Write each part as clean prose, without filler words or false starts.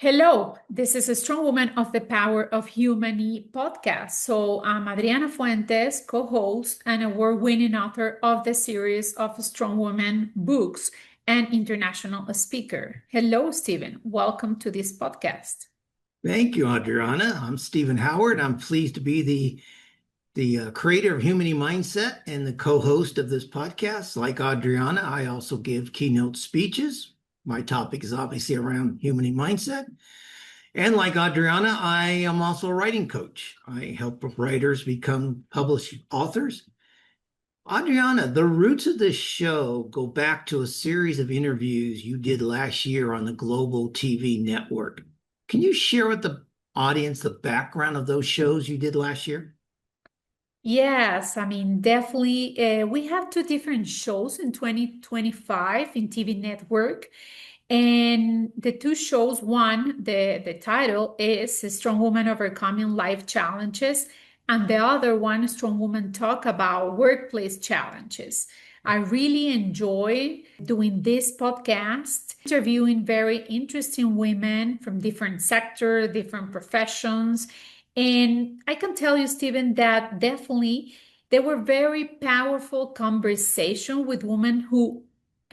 Hello, this is a strong woman of the Power of Humony podcast. So I'm Adriana Fuentes, co-host and award-winning author of the series of Strong Women books and international speaker. Hello, Stephen. Welcome to this podcast. Thank you, Adriana. I'm Stephen Howard. I'm pleased to be the creator of Humany Mindset and the co-host of this podcast. Like Adriana, I also give keynote speeches. My topic is obviously around Humany Mindset. And like Adriana, I am also a writing coach. I help writers become published authors. Adriana, the roots of this show go back to a series of interviews you did last year on the Global TV network. Can you share with the audience the background of those shows you did last year? Yes, definitely. We have two different shows in 2025 in TV network. And the two shows, one, the title is A Strong Woman Overcoming Life Challenges, and the other one, Strong Woman Talk About Workplace Challenges. I really enjoy doing this podcast, interviewing very interesting women from different sectors, different professions. And I can tell you, Stephen, that definitely there were very powerful conversation with women who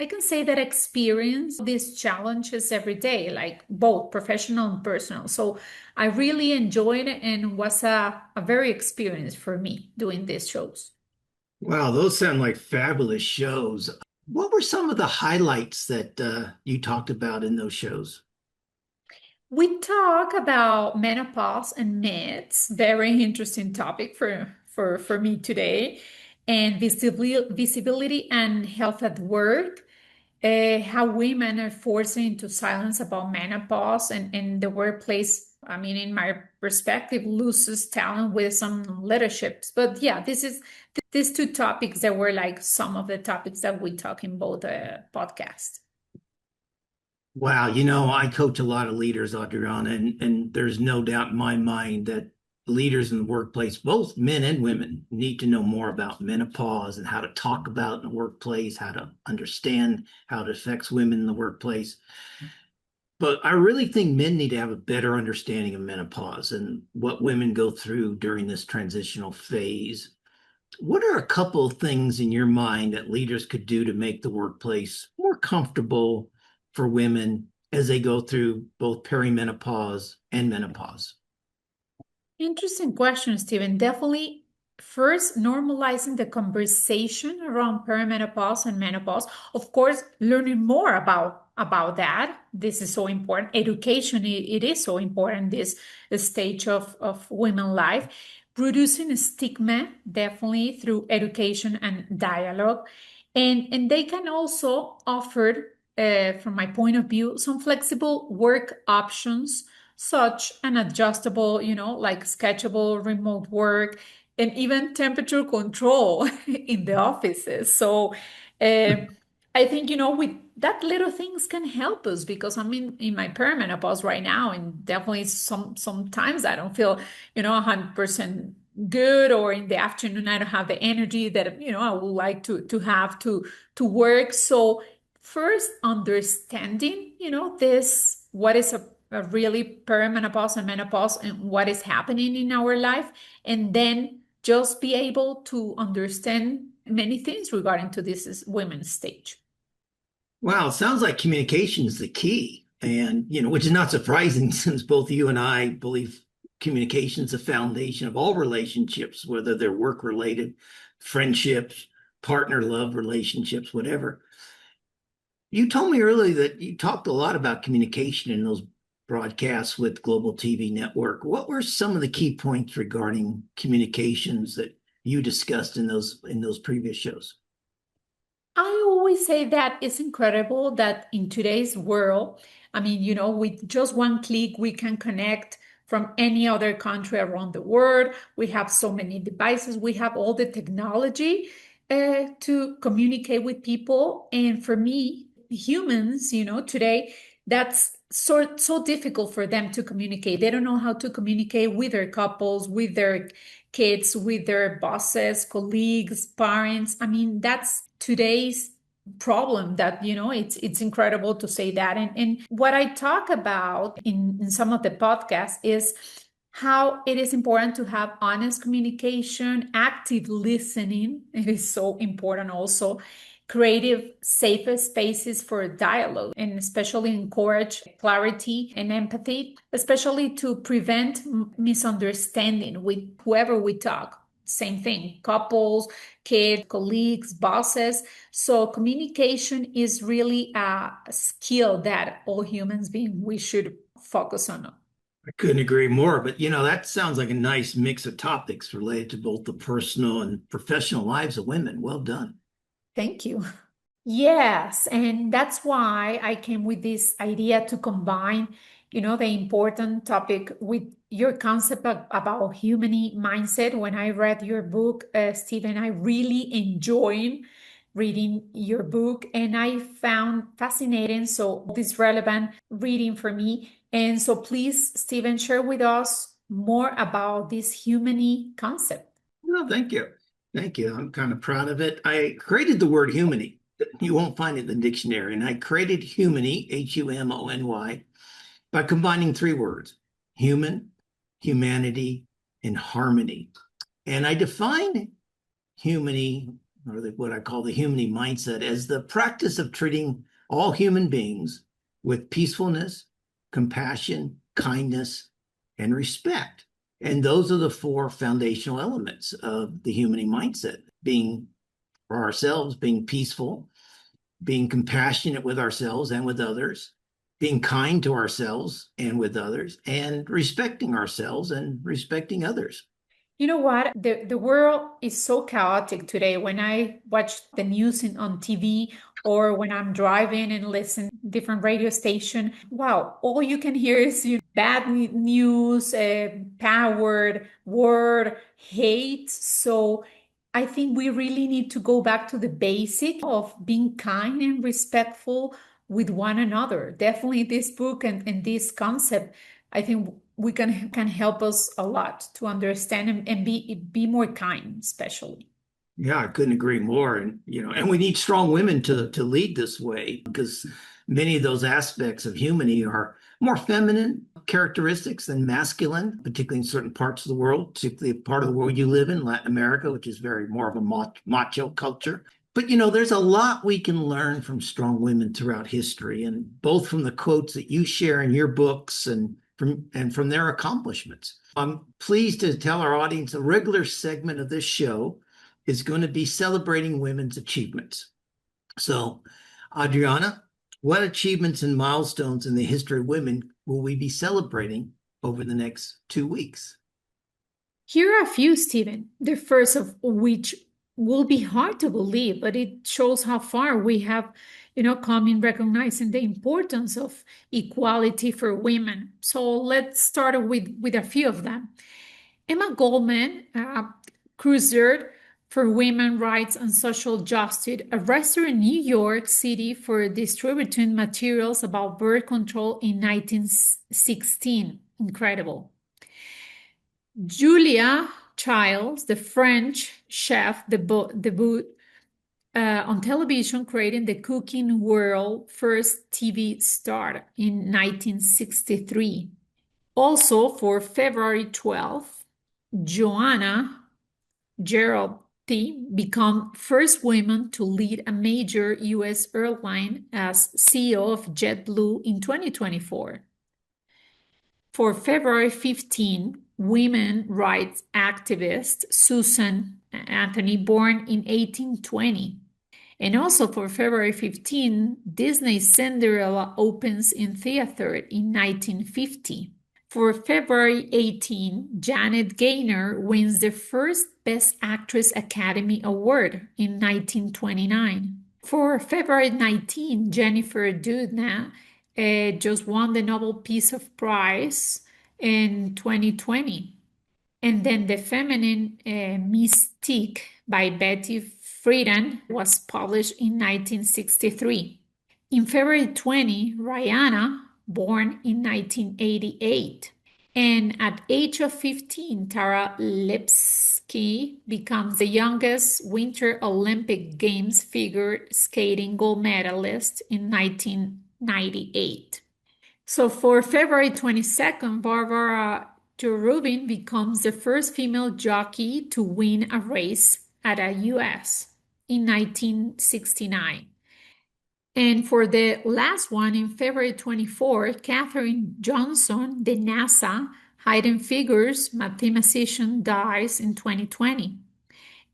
I can say that experience these challenges every day, like both professional and personal. So I really enjoyed it and was a very experience for me doing these shows. Wow, those sound like fabulous shows. What were some of the highlights that you talked about in those shows? We talk about menopause and myths, very interesting topic for me today, and visibility and health at work, how women are forced into silence about menopause and the workplace. In my perspective, loses talent with some leaderships. But yeah, these two topics that were like some of the topics that we talk in both podcasts. Wow, I coach a lot of leaders, Adriana, and there's no doubt in my mind that leaders in the workplace, both men and women, need to know more about menopause and how to talk about it in the workplace, how to understand how it affects women in the workplace. But I really think men need to have a better understanding of menopause and what women go through during this transitional phase. What are a couple of things in your mind that leaders could do to make the workplace more comfortable for women as they go through both perimenopause and menopause? Interesting question, Stephen. Definitely, first, normalizing the conversation around perimenopause and menopause. Of course, learning more about that. This is so important. Education, it is so important, this stage of women life. Reducing stigma, definitely through education and dialogue. And they can also offer, from my point of view, some flexible work options such an adjustable, like sketchable remote work and even temperature control in the offices. So uh, I think, with that little things can help us because I'm in my perimenopause right now, and definitely sometimes I don't feel, 100% good, or in the afternoon I don't have the energy that, I would like to have to work. So first understanding, this, what is a really perimenopause and menopause and what is happening in our life, and then just be able to understand many things regarding to this women's stage. Wow, it sounds like communication is the key. And, which is not surprising since both you and I believe communication is the foundation of all relationships, whether they're work related, friendships, partner love relationships, whatever. You told me earlier that you talked a lot about communication in those broadcasts with Global TV Network. What were some of the key points regarding communications that you discussed in those previous shows? I always say that it's incredible that in today's world, with just one click, we can connect from any other country around the world. We have so many devices, we have all the technology to communicate with people. And for me, humans, today, that's so difficult for them to communicate. They don't know how to communicate with their couples, with their kids, with their bosses, colleagues, parents. That's today's problem that, it's incredible to say that. And what I talk about in some of the podcasts is how it is important to have honest communication, active listening. It is so important also. Creative, safer spaces for dialogue, and especially encourage clarity and empathy, especially to prevent misunderstanding with whoever we talk. Same thing, couples, kids, colleagues, bosses. So communication is really a skill that all humans being we should focus on. I couldn't agree more, but that sounds like a nice mix of topics related to both the personal and professional lives of women. Well done. Thank you. Yes, and that's why I came with this idea to combine, the important topic with your concept about humany mindset. When I read your book, Stephen, I really enjoyed reading your book, and I found fascinating. So this relevant reading for me. And so please, Stephen, share with us more about this humany concept. Well, thank you. Thank you. I'm kind of proud of it. I created the word humany. You won't find it in the dictionary. And I created humany, Humony, by combining three words: human, humanity, and harmony. And I define humany, or what I call the humany mindset, as the practice of treating all human beings with peacefulness, compassion, kindness, and respect. And those are the four foundational elements of the humany mindset: being for ourselves, being peaceful, being compassionate with ourselves and with others, being kind to ourselves and with others, and respecting ourselves and respecting others. You know what? The world is so chaotic today. When I watch the news on TV, or when I'm driving and listen different radio station, wow, all you can hear is bad news, powered word, hate. So I think we really need to go back to the basic of being kind and respectful with one another. Definitely this book and this concept, I think we can help us a lot to understand and be more kind, especially. Yeah, I couldn't agree more. And we need strong women to lead this way, because many of those aspects of humanity are more feminine characteristics than masculine, particularly in certain parts of the world, particularly a part of the world you live in, Latin America, which is very more of a macho culture. But there's a lot we can learn from strong women throughout history, and both from the quotes that you share in your books and from their accomplishments. I'm pleased to tell our audience a regular segment of this show is going to be celebrating women's achievements. So, Adriana, what achievements and milestones in the history of women will we be celebrating over the next 2 weeks? Here are a few, Stephen. The first of which will be hard to believe, but it shows how far we have, come in recognizing the importance of equality for women. So let's start with a few of them. Emma Goldman, cruiser for women's rights and social justice, arrested in New York City for distributing materials about birth control in 1916. Incredible. Julia Childs, the French chef, debuted on television, creating the cooking world first TV star in 1963. Also, for February 12th, Joanna Geraldi became first woman to lead a major U.S. airline as CEO of JetBlue in 2024. For February 15, women rights activist Susan Anthony, born in 1820. And also for February 15, Disney's Cinderella opens in theater in 1950. For February 18, Janet Gaynor wins the first Best Actress Academy Award in 1929. For February 19, Jennifer Doudna just won the Nobel Peace Prize in 2020. And then The Feminine Mystique by Betty Friedan was published in 1963. In February 20, Rihanna, born in 1988. And at age of 15, Tara Lipski becomes the youngest Winter Olympic Games figure skating gold medalist in 1998. So for February 22nd, Barbara Turubin becomes the first female jockey to win a race at a US in 1969. And for the last one, in February 24, Katherine Johnson, the NASA Hidden Figures mathematician, dies in 2020.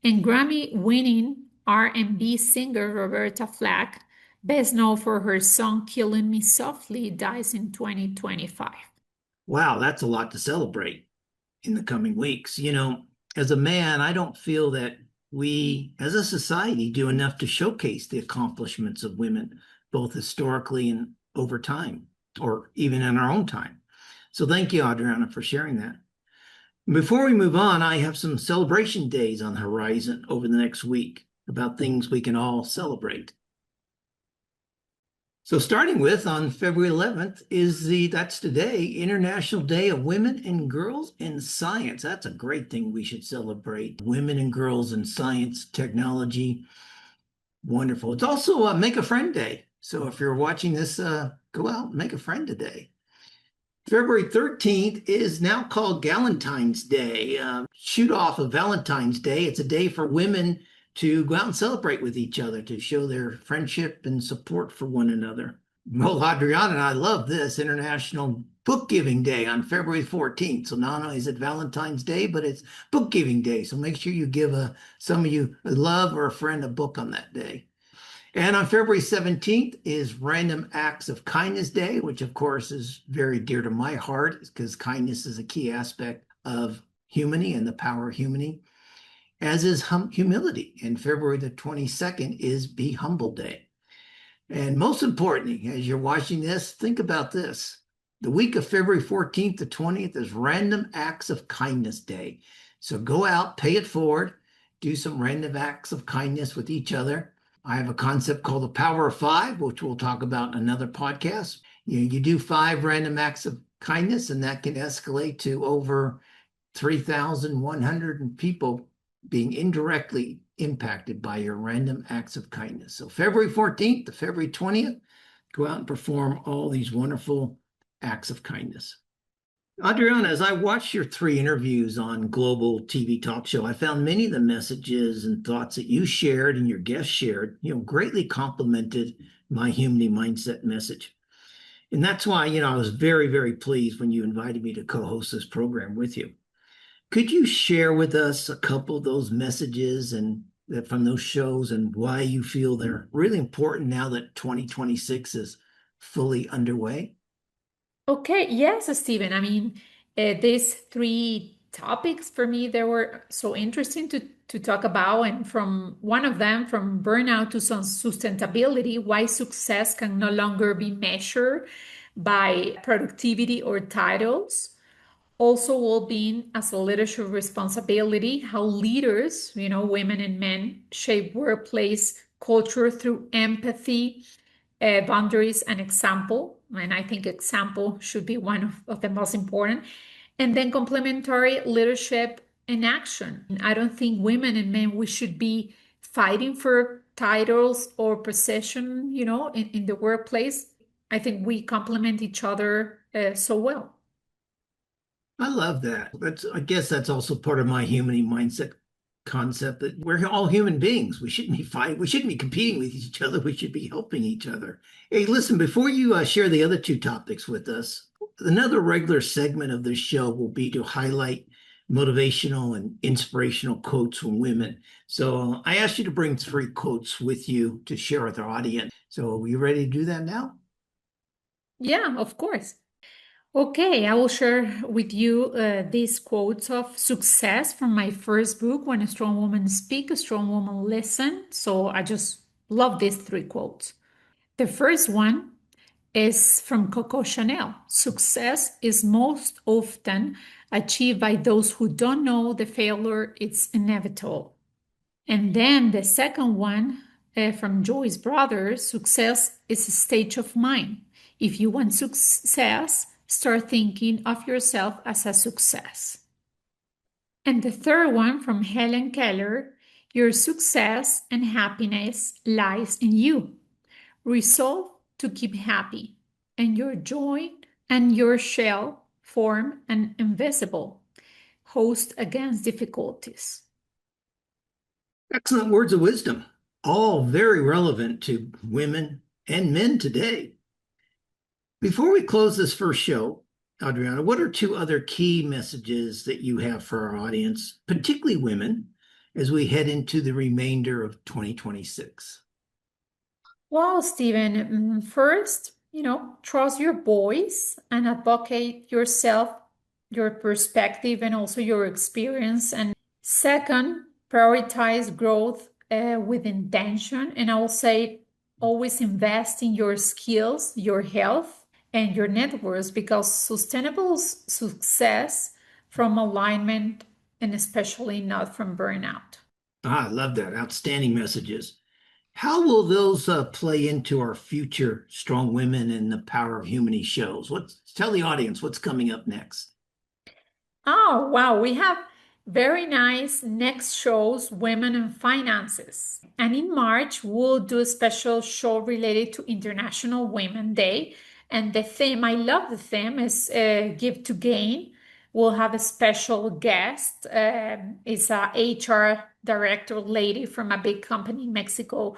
And Grammy-winning R&B singer Roberta Flack, best known for her song Killing Me Softly, dies in 2025. Wow, that's a lot to celebrate in the coming weeks. As a man, I don't feel that we as a society do enough to showcase the accomplishments of women, both historically and over time, or even in our own time. So thank you, Adriana, for sharing that. Before we move on, I have some celebration days on the horizon over the next week about things we can all celebrate. So starting with on February 11th that's today, International Day of Women and Girls in Science. That's a great thing we should celebrate. Women and girls in science, technology. Wonderful. It's also Make a Friend Day. So if you're watching this, go out and make a friend today. February 13th is now called Galentine's Day. Shoot off of Valentine's Day. It's a day for women to go out and celebrate with each other, to show their friendship and support for one another. Well, Adriana and I love this International Book Giving Day on February 14th. So not only is it Valentine's Day, but it's Book Giving Day. So make sure you give some of you a love or a friend a book on that day. And on February 17th is Random Acts of Kindness Day, which of course is very dear to my heart because kindness is a key aspect of Humony and the power of Humony, as is humility. And February the 22nd is Be Humble Day. And most importantly, as you're watching this, think about this. The week of February 14th to 20th is Random Acts of Kindness Day. So go out, pay it forward, do some random acts of kindness with each other. I have a concept called the Power of Five, which we'll talk about in another podcast. You do 5 random acts of kindness, and that can escalate to over 3,100 people being indirectly impacted by your random acts of kindness. So February 14th to February 20th, go out and perform all these wonderful acts of kindness. Adriana, as I watched your 3 interviews on Global TV TalkShow, I found many of the messages and thoughts that you shared and your guests shared, greatly complemented my Humany Mindset message. And that's why, I was very, very pleased when you invited me to co-host this program with you. Could you share with us a couple of those messages and from those shows and why you feel they're really important now that 2026 is fully underway? Okay, yes, Stephen. I mean, these 3 topics for me, they were so interesting to talk about. And from one of them, from burnout to some sustainability, why success can no longer be measured by productivity or titles. Also, well-being as a leadership responsibility, how leaders, women and men, shape workplace culture through empathy, boundaries, and example. And I think example should be one of the most important. And then complementary leadership and action. I don't think women and men, we should be fighting for titles or position, in the workplace. I think we complement each other so well. I love that. I guess that's also part of my Humany Mindset concept that we're all human beings. We shouldn't be fighting. We shouldn't be competing with each other. We should be helping each other. Hey, listen, before you share the other 2 topics with us, another regular segment of this show will be to highlight motivational and inspirational quotes from women. So I asked you to bring 3 quotes with you to share with our audience. So are you ready to do that now? Yeah, of course. Okay, I will share with you these quotes of success from my first book, When a Strong Woman Speaks, a Strong Woman Listen. So I just love these 3 quotes. The first one is from Coco Chanel. Success is most often achieved by those who don't know the failure is inevitable. And then the second one from Joyce Brothers, success is a state of mind. If you want success, Start thinking of yourself as a success. And the third one from Helen Keller, your success and happiness lies in you. Resolve to keep happy, and your joy and your shell form an invisible host against difficulties. Excellent words of wisdom, all very relevant to women and men today. Before we close this first show, Adriana, what are two other key messages that you have for our audience, particularly women, as we head into the remainder of 2026? Well, Stephen, first, trust your voice and advocate yourself, your perspective, and also your experience. And second, prioritize growth with intention. And I will say, always invest in your skills, your health, and your networks because sustainable success from alignment and especially not from burnout. I love that. Outstanding messages. How will those play into our future Strong Women and the Power of Humany shows? Tell the audience what's coming up next. Oh, wow. We have very nice next shows, Women and Finances. And in March, we'll do a special show related to International Women Day. And the theme, I love the theme, is Give to Gain. We'll have a special guest. It's a HR director lady from a big company in Mexico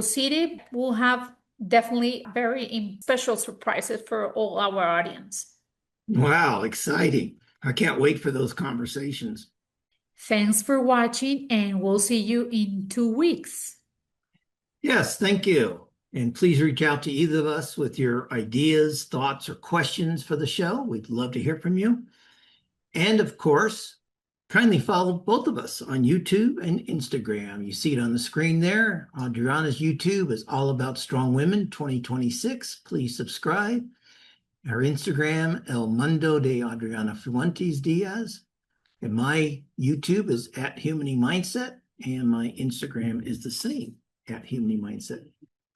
City. We'll have definitely very special surprises for all our audience. Wow, exciting. I can't wait for those conversations. Thanks for watching, and we'll see you in 2 weeks. Yes, thank you. And please reach out to either of us with your ideas, thoughts, or questions for the show. We'd love to hear from you. And of course, kindly follow both of us on YouTube and Instagram. You see it on the screen there. Adriana's YouTube is all about Strong Women 2026. Please subscribe. Our Instagram, El Mundo de Adriana Fuentes Diaz. And my YouTube is at Humony Mindset, and my Instagram is the same, at Humony Mindset.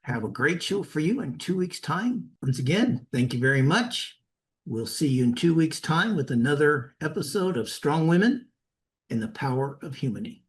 Have a great show for you in 2 weeks' time. Once again, thank you very much. We'll see you in 2 weeks' time with another episode of Strong Women and the Power of Humany.